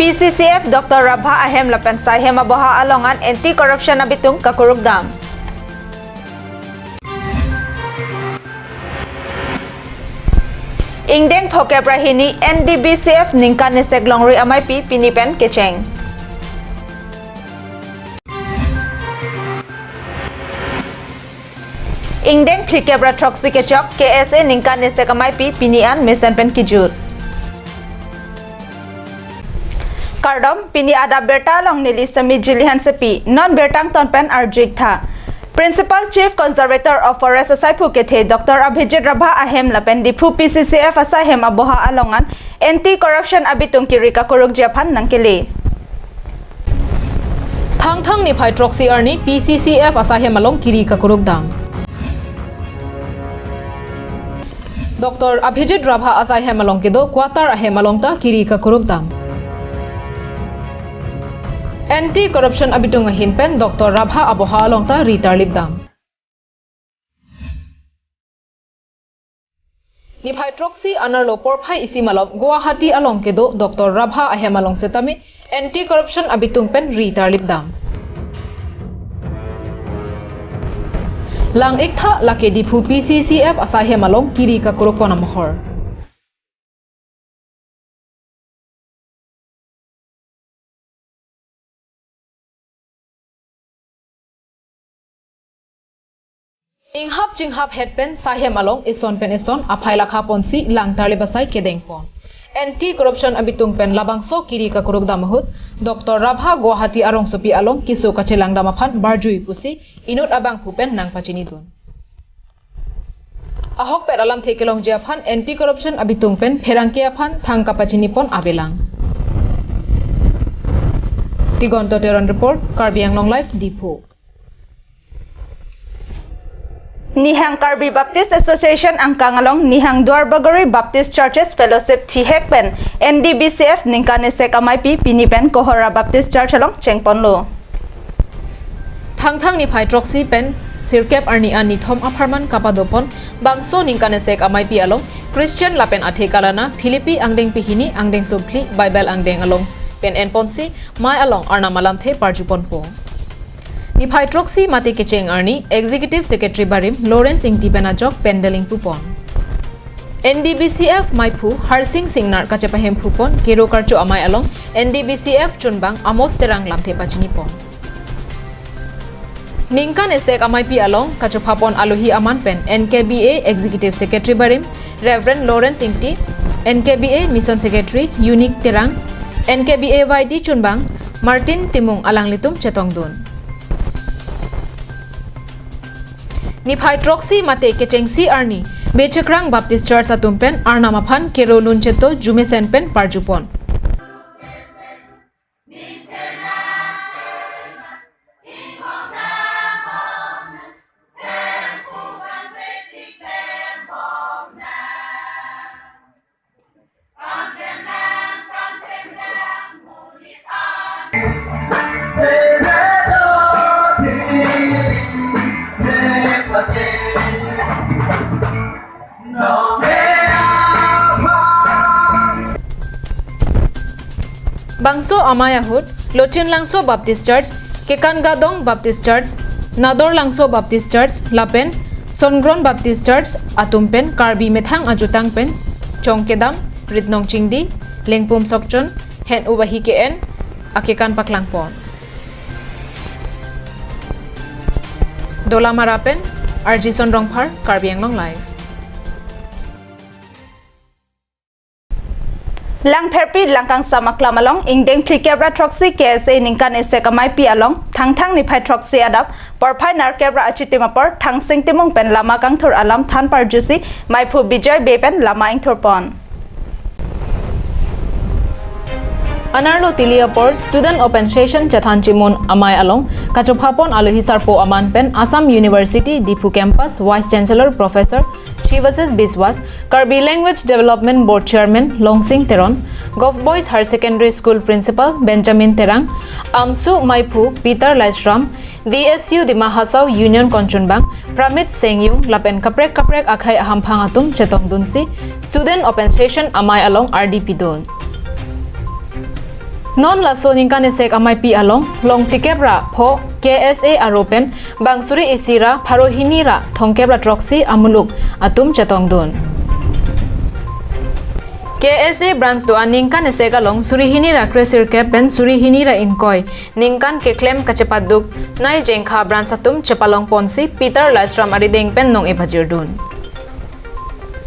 PCCF Dr. Rabha ahem lapensay hemaboha alongan anti-corruption na bitung kakurugdam. Ingdeng Phokebrahini NDBCF ningkan ni seglongri amay pinipen kecheng. Ingdeng Phikebra Troxy Kechok KSA ningkan ni sekamay pinian mesenpen kijut. Kardom pini ada berta long nili semi jilihan sepi non bertang tonpen arjik tha. Principal Chief Conservator of Forest Asai Phukethe Dr. Abhijit Rabha ahem lapen dipu PCCF asai hem aboha alongan anti-corruption abitung kirika kuruk japan nangkili. Thang ni phai troxy arni PCCF asai hem along kirika kuruk dam. Dr. Abhijit Rabha asai hem along kedo quarter ahem along ta kirika kuruk dam. Anti-corruption abitung hinpen Dr. Rabha aboha alongta ritar libdam. Niphai troxy anarlo porphai isimalop Guwahati along kedo Dr. Rabha ahem along setami anti-corruption abitung pen ritar libdam. Lang iktha lake dipu PCCF asahem along kiri ka kurupona mohor. Inghap jinghap headpen sahem along ison pen ison aphai lakha ponsi lang tarli basai kedeng pon. Anti-corruption abitung pen labangso kiri ka kurugdam mahut Dr. Rabha Guwahati arong sopi along kisu kachelang damaphan barjui pusi inut abang pupen nang pachini dun. Ahok per alam thekelong japhan anti-corruption abitung pen pherangkia phan thang kapachini pon abelang. Tigonto Teron report Karbi Anglong Live Dipo. Nihang Karbi Baptist Association ang kangalong Nihang Duarbagori Baptist Churches Fellowship Thihekpen NDBCF ningkan ni sekamay pinipen Kohora Baptist Church along Chengponlo. Thang ni phai troxy pen sirkep arni ani thom aparman kapadopon bangso ningkan ni sek amai pi along Christian lapen athe kalana Philippi angdeng pihini angdeng subli Bible angdeng along pen enponsi mai along arna malam the parjupon po. Niphai troxy mati kecheng arni Executive Secretary Barim Lawrence Ingti Penajok pendeling pupon. NDBCF Maipu Harsing Singnar kachepahem pupon kero karcho amai along NDBCF chunbang amos terang lamthe pachini pon. Ningkan esek amai pi along kachopapon alohi aman pen NKBA Executive Secretary Barim Reverend Lawrence Ingti NKBA Mission Secretary Unique Terang NKBA YD chunbang Martin Timung alanglitum chetongdun. Niphai troxy mate kechengsi arni Bechekrang Baptist Church atumpen arnamaphan kero luncheto jumesenpen parjupon. Bangso Amayahut, Lochin Langso Baptist Church, Kekan Gadong Baptist Church, Nador Langso Baptist Church, Lapen, Songron Baptist Church, Atumpen, Karbi Methang Ajutang Pen, Chongkedam, Ritnong Chingdi, Lengpum Sokchon, Hen Ubahi KN, Akekan Paklangpon. Dola Marapen, RG Sonrongphar, Karbi Anglong Live. Lang perpi langkang samaklam along ingdeng Phikebra Troxy KSA ningkan ni sekamay pi along thang niphai troxy adap porphai narkebra achitimapor thang singtimong pen lama kang thur alam than parjusi Maipu Bijoy bepen lama ing thurpon. Anarlo Tiliaport Student Open Session Chathan Chimun Amai Along Kachopapon Alohi Sarpo Aman Pen Assam University Dipu Campus Vice Chancellor Professor Shivasis Biswas Karbi Language Development Board Chairman Longsing Teron Gov Boys Higher Secondary School Principal Benjamin Terang Amsu Maipu Peter Laisram DSU Dima Hasau Union Konchunbang Pramit Sengyung Lapen Kaprek Akhai Aham Phangatum Chetong Dunsi Student Open Session Amai Along RDP Dol. non la so ning kan sek amai pi along long tikebra pho KSA aropen bangsuri isira pharohinira thongkebra troxy amuluk atum chetong dun KSA branch do aningkan sek along surihinira kresir ke ben surihinira inkoi ningkan ke claim kachepaduk nai jengkha branch atum chepalong ponsi Peter Lastram arideng pen nong ebajir dun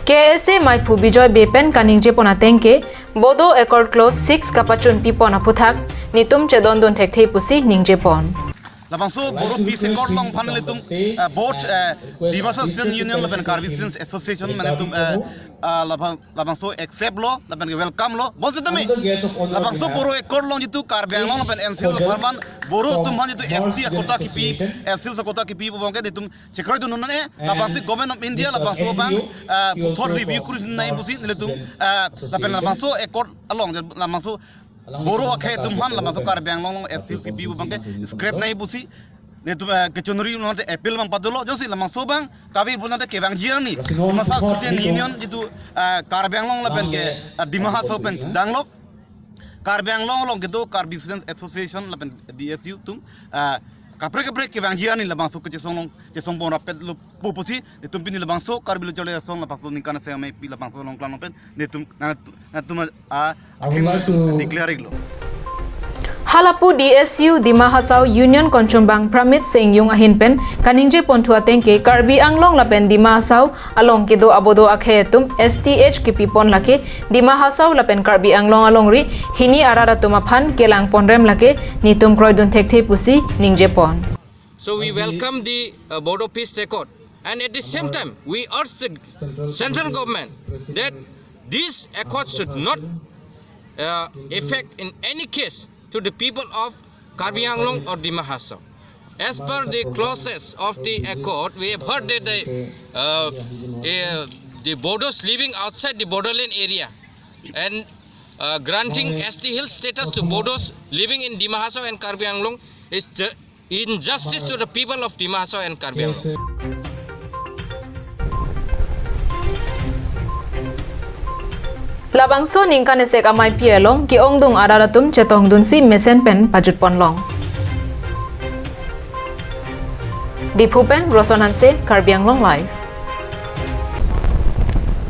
KSA Maipu Bijoy Bepen Kaningje Ponatengke Bodo Accord Clause 6 Kapachun Pipon Aputhak Nitum Chedon Don Tekthei Pusi Ningje Pon Labangso Boro Peace Accord long panelitum both Divasa Student Union laban Karbi Students Association manetum labangso accept lo laban welcome lo bonsetami labangso Boro Accord long jitu Karbiang long laban NCL Farman Boro tumhan jitu ST akota kipi SL sakota kipi bongke ditum chekrai tu nunane labangso Government of India labangso bang thought review kuri nai busi niletum labangso Accord along labangso Boro akhe tumhan la masuk Karbiang long SC biu bangke scrap nai busi ne tum kechonri nonte appeal bang padolo josi la masuk bang kavi bunate ke bang jiani masa student union jitu Karbiang long la benke dimaha sopen danglok Karbiang long gitu Karbi Students Association la ben DSU tum kapre ke bang jiani la masuk ke chesong bon rapet lu pupusi ne tum pini la masuk Karbi lu chole song la pasu nikana se mai pi la masuk long plan open ne tum declare iglo Halapu DSU Dimahasau Union Konchumbang Pramit Singh Yung Ahinpen Kaningje Pontua Tengke Karbi Anglong Lapen Dimahasau Along Kido Abodo Akhetum STH Kipipon Lake Dimahasau Lapen Karbi Anglong Alongri Hini Arara Tumaphan Kelang Ponrem Lake Nitum Kroidun Tekte Pusi Ningje Pon. So we welcome the Bodo Peace Accord, and at the same time we urge the central government that this accord should not affect in any case to the people of Karbi Anglong or Dimahasau. As per the clauses of the accord, we have heard that the Bodos living outside the borderline area and granting ST Hill status to Bodos living in Dimahasau and Karbi Anglong is injustice to the people of Dimahasau and Karbi Anglong. Labangso ningkan esek amai pielong ki ongdung araratum chetong dunsi mesen pen pajut ponlong. Dipupen Rosonanse Karbi Anglong Live.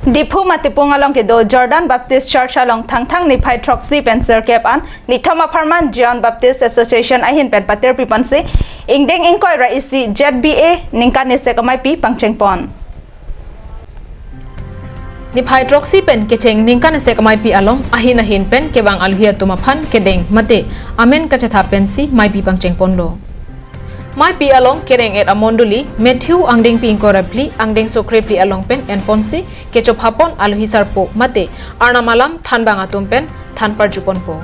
Dipu matipung along ke do Jordan Baptist Church along thang ni phai troxy pen circap an ni thoma farman John Baptist Association ahin pen pater pipanse ingdeng ingkoi raisi ZBA ningkan esek amai pi pangchengpon. Ni phai troxy pen kecheng ningkan esek amai pi along ahin pen kebang aluhia tumaphan kedeng mate amen kachatha pen si mai pi pangchengpon lo. Mai pi along kereng et amonduli Matthew angdeng pi inkorapli angdeng sokrepli along pen en ponsi kechop hapon aluhi sarpo mate arnamalam thanbang atum pen than parjupon po.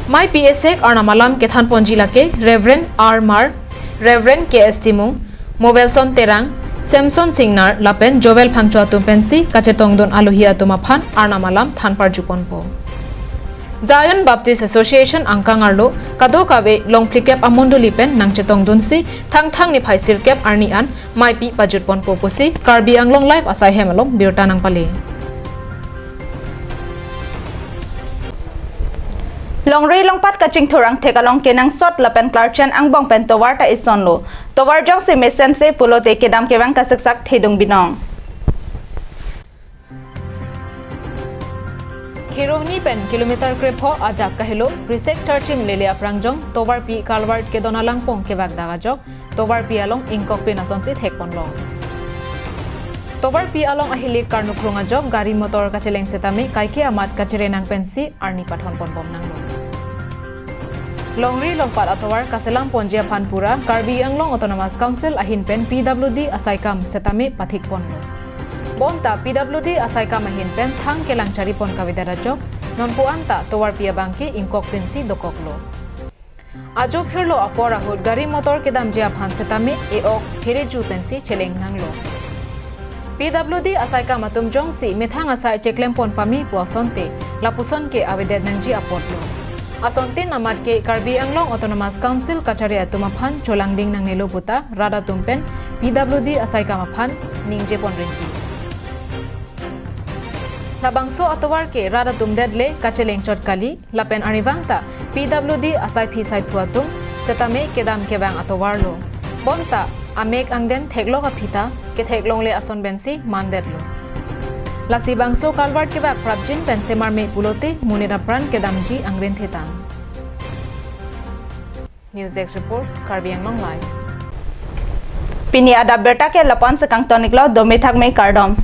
Mai pi esek arnamalam ke than ponjila ke Reverend R Mar Reverend KS Timung Movelson Terang Samson Singnar lapen Jovel phangcho atum pen si kachetongdon aluhi atumaphan arnamalam than parjupon po. Zion Baptist Association angkangarlo kado kawe long plikep amondoli pen nangchetong dunsi thang ni phai sirkep arni an mai pi pajut pon popusi Karbi Anglong Live asai hemalong birta nang pali. Longri longpat kaching thurang thekalong kenang sot lapen Clarkchen angbong pen towar ta isonlo towar jong se mesen se pulote kedam kewang kasaksak thedung binong. Khironi pen kilometer krepo ajak kahelo Prisek Churchim lele aprangjong tobar pi kalwart ke donalang pong kebak dagajok tobar pi along ingkok pe nasonsi thekpon long. Tobar pi along ahili karnukrunga jok gari motor kacheleng setami kaike amat kacherenang pensi arni pathon pon bom nang long. Longri longpat atowar kaselang ponjia phanpura Karbi Anglong Autonomous Council ahin pen PWD asaikam setami pathik pon lo. Bonta PWD asaikam ahin pen thang kelang chari pon kavidara jok non puanta towar pia bangke ingkok prinsi dokoklo. Ajo phirlo apora hud gari motor kedam jia phan setami eok phireju pensi cheleng nanglo. PWD asaikam atum jongsi methang asai cheklem pon pami puasonte lapuson ke aveded nangji apotlo. Asontin amat ke Karbi Anglong Autonomous Council kachari atumaphan cholangding nang nelo puta rada tumpen PWD asaikam aphan ningje pon rinti. labangso atowar ke rada tum dedle kacheleng chotkali lapen arivangta PWD asai phi sai phuatum setame kedam kebang atowar lo bonta amek angden theklok aphita ke theklong le ason bensi mandetlo lasi bangso kalwart kebak prabjin pensemar me pulote munirapran kedamji angren thetang News Desk report Karbi Anglong Live Pini adab berta ke lapan sekang tonik lo domethak me kardom